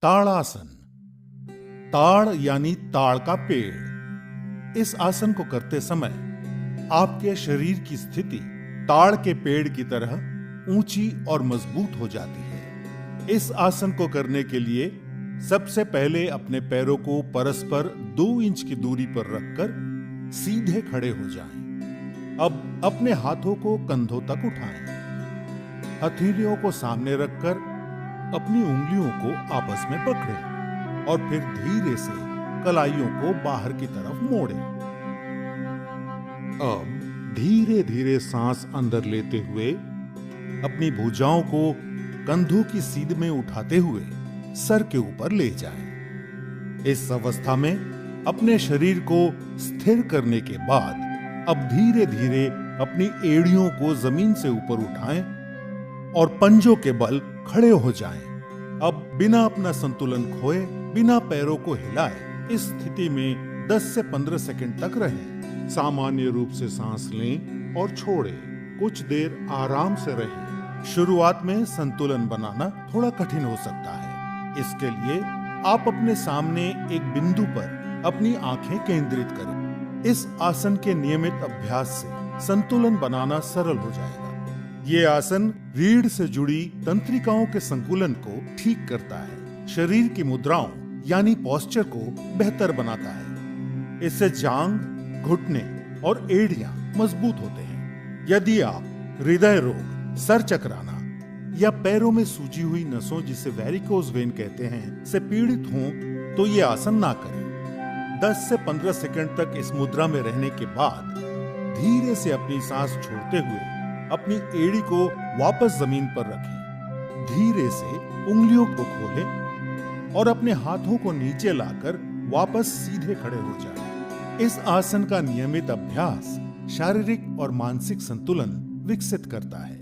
ताड़ासन। ताड़ यानी ताड़ का पेड़। इस आसन को करते समय आपके शरीर की स्थिति ताड़ के पेड़ की तरह ऊंची और मजबूत हो जाती है। इस आसन को करने के लिए सबसे पहले अपने पैरों को परस्पर 2 इंच की दूरी पर रखकर सीधे खड़े हो जाएं। अब अपने हाथों को कंधों तक उठाएं। हथेलियों को सामने रखकर अपनी उंगलियों को आपस में पकड़ें और फिर धीरे से कलाइयों को बाहर की तरफ मोड़ें। अब धीरे धीरे सांस अंदर लेते हुए अपनी भुजाओं को कंधों की सीध में उठाते हुए सर के ऊपर ले जाएं। इस अवस्था में अपने शरीर को स्थिर करने के बाद अब धीरे धीरे अपनी एड़ियों को जमीन से ऊपर उठाएं और पंजों के बल खड़े हो जाएं। अब बिना अपना संतुलन खोए, बिना पैरों को हिलाए इस स्थिति में 10 से 15 सेकंड तक रहें। सामान्य रूप से सांस लें और छोड़ें। कुछ देर आराम से रहें। शुरुआत में संतुलन बनाना थोड़ा कठिन हो सकता है। इसके लिए आप अपने सामने एक बिंदु पर अपनी आंखें केंद्रित करें। इस आसन के नियमित अभ्यास से संतुलन बनाना सरल हो जाएगा। ये आसन रीढ़ से जुड़ी तंत्रिकाओं के संतुलन को ठीक करता है, शरीर की मुद्राओं यानी पोस्चर को बेहतर बनाता है। इससे जांघ, घुटने और एड़ियां मजबूत होते हैं। यदि आप हृदय रोग, सर चकराना या पैरों में सूजी हुई नसों जिसे वेरिकोज वेन कहते हैं से पीड़ित हों तो ये आसन ना करें। 10 से 15 सेकंड तक इस मुद्रा में रहने के बाद धीरे से अपनी सांस छोड़ते हुए अपनी एड़ी को वापस जमीन पर रखें। धीरे से उंगलियों को खोलें और अपने हाथों को नीचे लाकर वापस सीधे खड़े हो जाएं। इस आसन का नियमित अभ्यास शारीरिक और मानसिक संतुलन विकसित करता है।